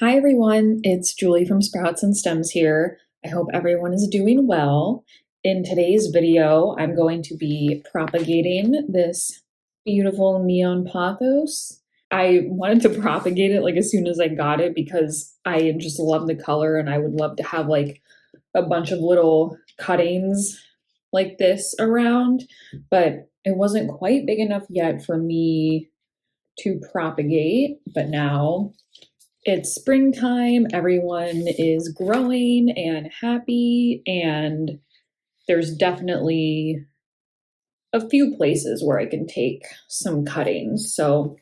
Hi everyone, it's Julie from Sprouts and Stems here. I hope everyone is doing well. In today's video, I'm going to be propagating this beautiful neon pothos. I wanted to propagate it like as soon as I got it because I just love the color and I would love to have like a bunch of little cuttings like this around, but it wasn't quite big enough yet for me to propagate, but now it's springtime, everyone is growing and happy, and there's definitely a few places where I can take some cuttings. So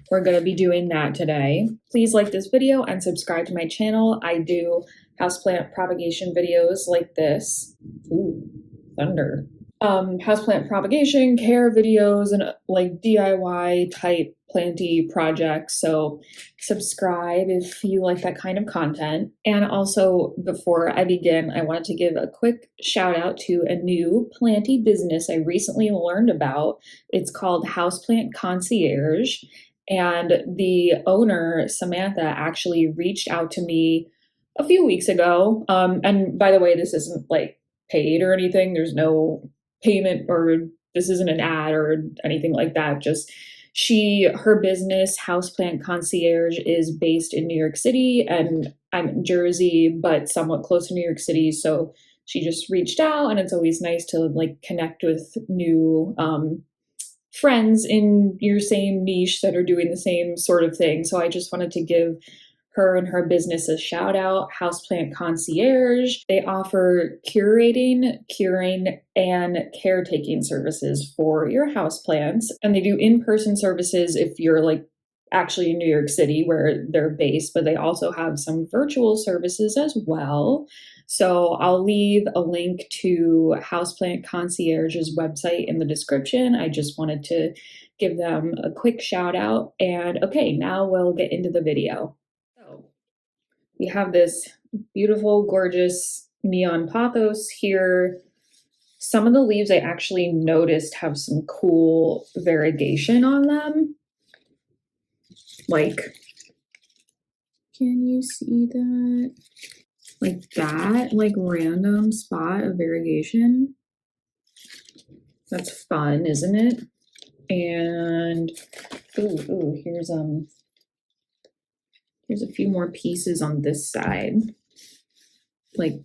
we're going to be doing that today. Please like this video and subscribe to my channel. I do houseplant propagation videos like this. Ooh, thunder. Houseplant propagation, care videos, and like DIY type planty projects. So subscribe if you like that kind of content. And also, before I begin, I wanted to give a quick shout out to a new planty business I recently learned about. It's called Houseplant Concierge. And the owner, Samantha, actually reached out to me a few weeks ago. And by the way, this isn't like paid or anything. There's no payment, or this isn't an ad or anything like that. Just her business, Houseplant Concierge, is based in New York City, and I'm in Jersey, but somewhat close to New York City. So she just reached out, and it's always nice to like connect with new friends in your same niche that are doing the same sort of thing. So I just wanted to give her and her business a shout out, Houseplant Concierge. They offer curating, curing, and caretaking services for your houseplants. And they do in-person services if you're like actually in New York City where they're based, but they also have some virtual services as well. So I'll leave a link to Houseplant Concierge's website in the description. I just wanted to give them a quick shout out. And okay, now we'll get into the video. So we have this beautiful, gorgeous neon pothos here. Some of the leaves I actually noticed have some cool variegation on them. Like, can you see that? Like that, like random spot of variegation. That's fun, isn't it? And here's a few more pieces on this side. Like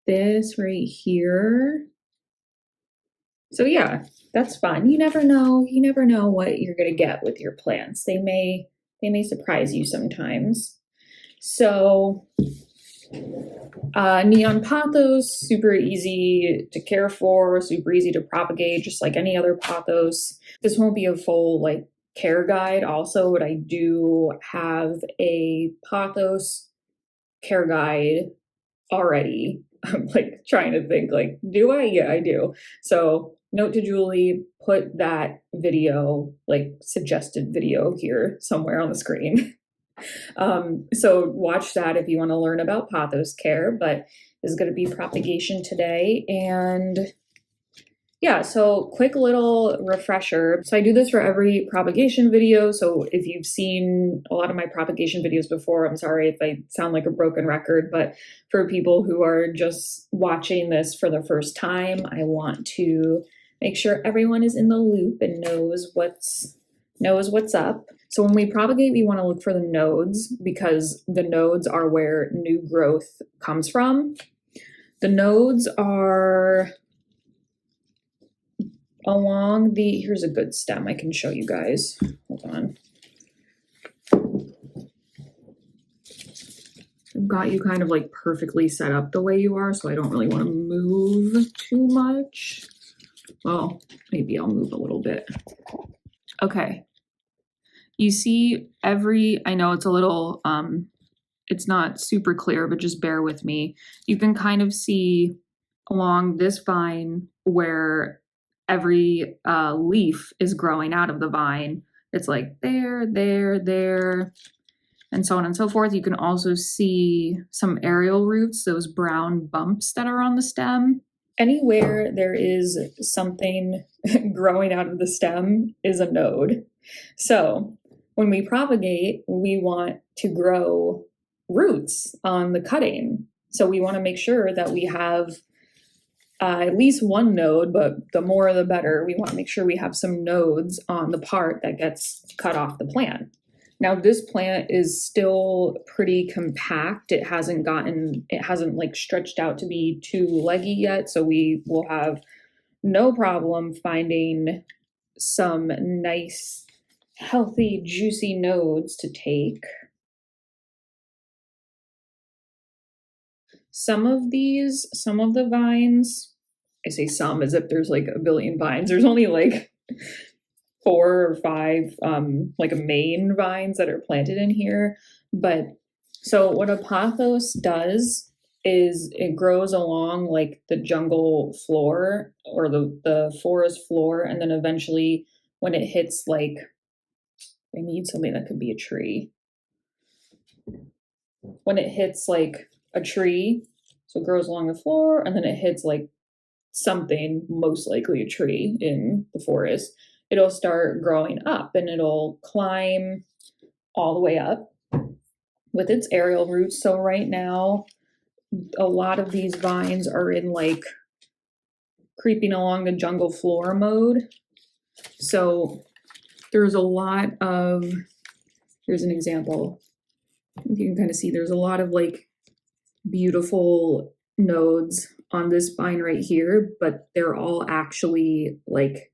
this right here. So yeah, that's fun. You never know what you're gonna get with your plants. They may surprise you sometimes. So neon pothos, super easy to care for, super easy to propagate, just like any other pothos. This won't be a full like care guide also, but I do have a pothos care guide already. I'm like trying to think like, do I? Yeah, I do. So note to Julie, put that video, like suggested video here somewhere on the screen. So watch that if you want to learn about pothos care, but this is going to be propagation today. And yeah, so quick little refresher. So I do this for every propagation video. So if you've seen a lot of my propagation videos before, I'm sorry if I sound like a broken record, but for people who are just watching this for the first time, I want to make sure everyone is in the loop and knows what's up. So when we propagate, we want to look for the nodes because the nodes are where new growth comes from. The nodes are along here's a good stem I can show you guys. Hold on. I've got you kind of like perfectly set up the way you are, so I don't really want to move too much. Well, maybe I'll move a little bit. Okay. You see I know it's a little, it's not super clear, but just bear with me. You can kind of see along this vine where every leaf is growing out of the vine. It's like there, and so on and so forth. You can also see some aerial roots, those brown bumps that are on the stem. Anywhere there is something growing out of the stem is a node. So when we propagate, we want to grow roots on the cutting. So we want to make sure that we have at least one node, but the more the better. We want to make sure we have some nodes on the part that gets cut off the plant. Now this plant is still pretty compact. It hasn't like stretched out to be too leggy yet. So we will have no problem finding some nice, healthy, juicy nodes to take. Some of the vines, I say some as if there's like a billion vines. There's only like 4 or 5 like main vines that are planted in here. But so what a pothos does is it grows along like the jungle floor or the forest floor, and then eventually when it hits like, I need something that could be a tree. When it hits like a tree, so it grows along the floor and then it hits like something, most likely a tree in the forest, it'll start growing up and it'll climb all the way up with its aerial roots. So right now, a lot of these vines are in like creeping along the jungle floor mode. So there's a lot of, here's an example. You can kind of see there's a lot of like beautiful nodes on this vine right here, but they're all actually like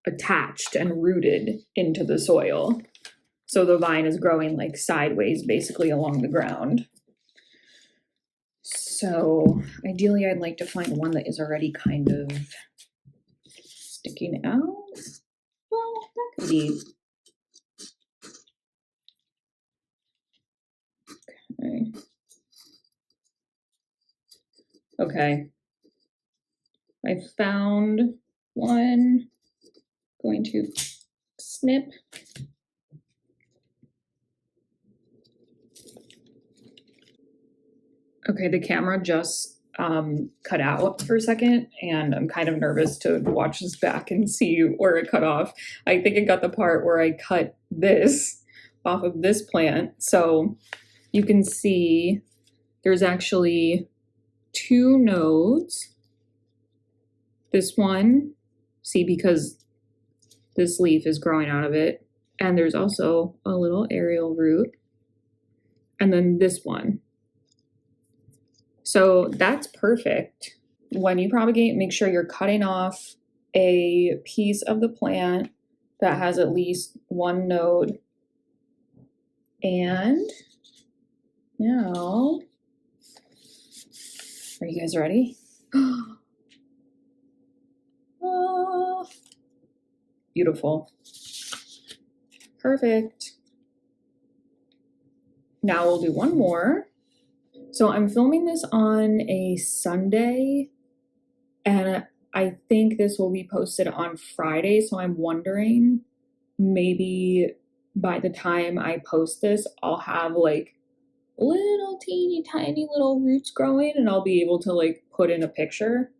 attached and rooted into the soil. So the vine is growing like sideways basically along the ground. So ideally I'd like to find one that is already kind of sticking out. Well, that could be. Okay. I found one. Going to snip. Okay, the camera just cut out for a second, and I'm kind of nervous to watch this back and see where it cut off. I think it got the part where I cut this off of this plant. So you can see there's actually 2 nodes. This one, see, because this leaf is growing out of it, and there's also a little aerial root, and then this one. So that's perfect. When you propagate, make sure you're cutting off a piece of the plant that has at least 1 node. And now, are you guys ready? Oh, beautiful. Perfect. Now we'll do one more. So I'm filming this on a Sunday, and I think this will be posted on Friday. So I'm wondering, maybe by the time I post this, I'll have like little teeny tiny little roots growing and I'll be able to like put in a picture.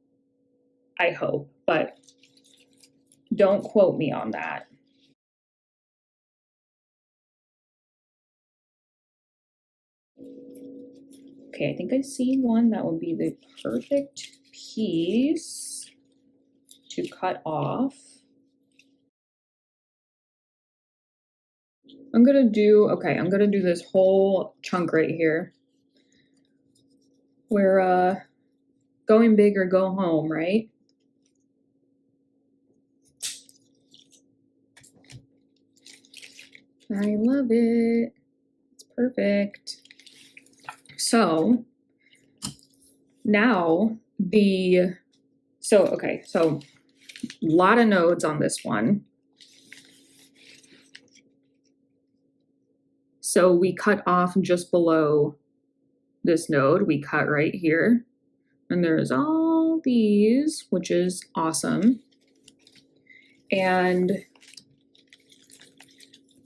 I hope, but don't quote me on that. Okay, I think I see one that would be the perfect piece to cut off. I'm gonna do this whole chunk right here. We're going big or go home, right? I love it. It's perfect. So now so a lot of nodes on this one. So we cut off just below this node, we cut right here, and there's all these, which is awesome. And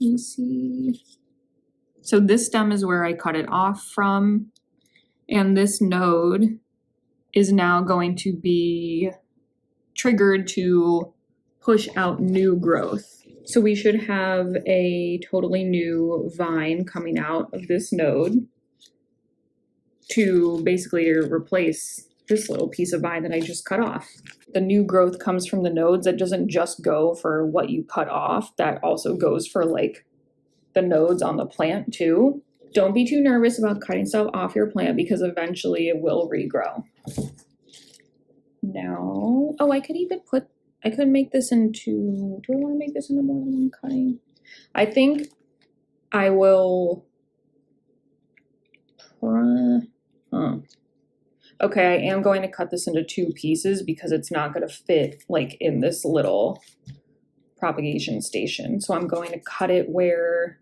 let me see. So this stem is where I cut it off from, and this node is now going to be triggered to push out new growth. So we should have a totally new vine coming out of this node. to basically replace this little piece of vine that I just cut off. The new growth comes from the nodes. That doesn't just go for what you cut off, that also goes for like the nodes on the plant too. Don't be too nervous about cutting stuff off your plant because eventually it will regrow. Now, oh, I could make this into, do I want to make this into more than one cutting? I think I will, okay, I am going to cut this into 2 pieces because it's not going to fit like in this little propagation station. So I'm going to cut it where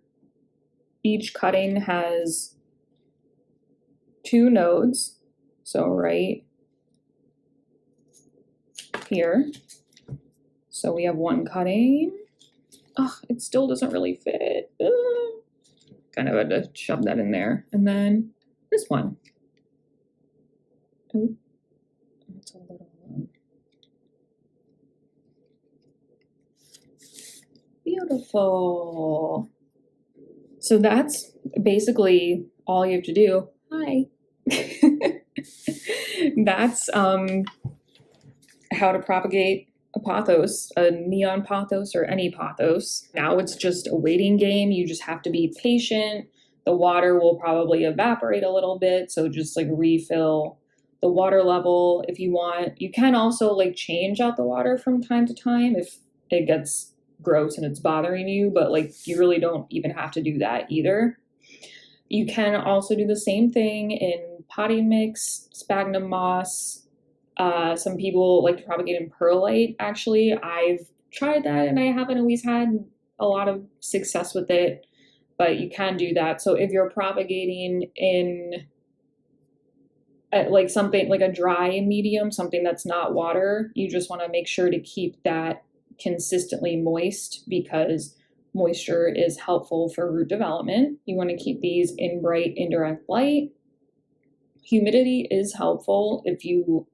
each cutting has 2 nodes. So right here. So we have 1 cutting. Oh, it still doesn't really fit. Kind of had to shove that in there. And then this one. Oh, that's a little beautiful. So that's basically all you have to do. Hi. That's how to propagate a pothos, a neon pothos or any pothos. Now it's just a waiting game. You just have to be patient. The water will probably evaporate a little bit, so just like refill the water level if you want. You can also like change out the water from time to time if it gets gross and it's bothering you, but like you really don't even have to do that either. You can also do the same thing in potting mix, sphagnum moss. Some people like to propagate in perlite. Actually, I've tried that and I haven't always had a lot of success with it, but you can do that. So if you're propagating in like something like a dry medium, something that's not water, you just want to make sure to keep that consistently moist because moisture is helpful for root development. You want to keep these in bright indirect light. Humidity is helpful if you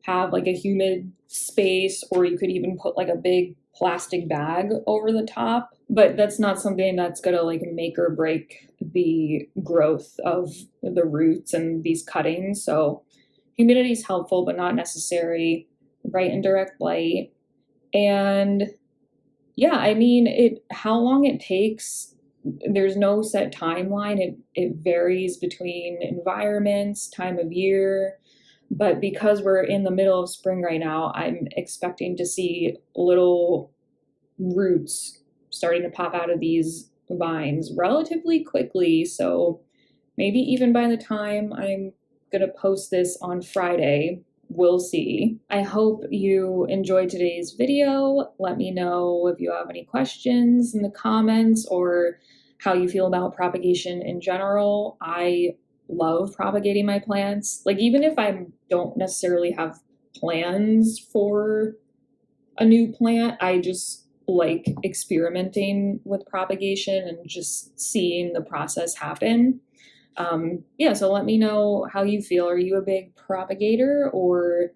have like a humid space, or you could even put like a big plastic bag over the top, but that's not something that's gonna like make or break the growth of the roots and these cuttings. So humidity is helpful, but not necessary. Bright and direct light. And yeah, I mean, how long it takes, there's no set timeline. It varies between environments, time of year. But because we're in the middle of spring right now, I'm expecting to see little roots starting to pop out of these vines relatively quickly. So maybe even by the time I'm going to post this on Friday, we'll see. I hope you enjoyed today's video. Let me know if you have any questions in the comments or how you feel about propagation in general. I love propagating my plants. Like even if I don't necessarily have plans for a new plant, I just like experimenting with propagation and just seeing the process happen. Yeah, so let me know how you feel. Are you a big propagator, or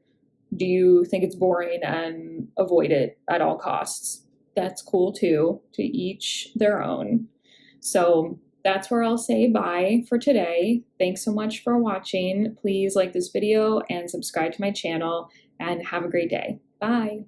do you think it's boring and avoid it at all costs? That's cool too, to each their own. So that's where I'll say bye for today. Thanks so much for watching. Please like this video and subscribe to my channel, and have a great day. Bye.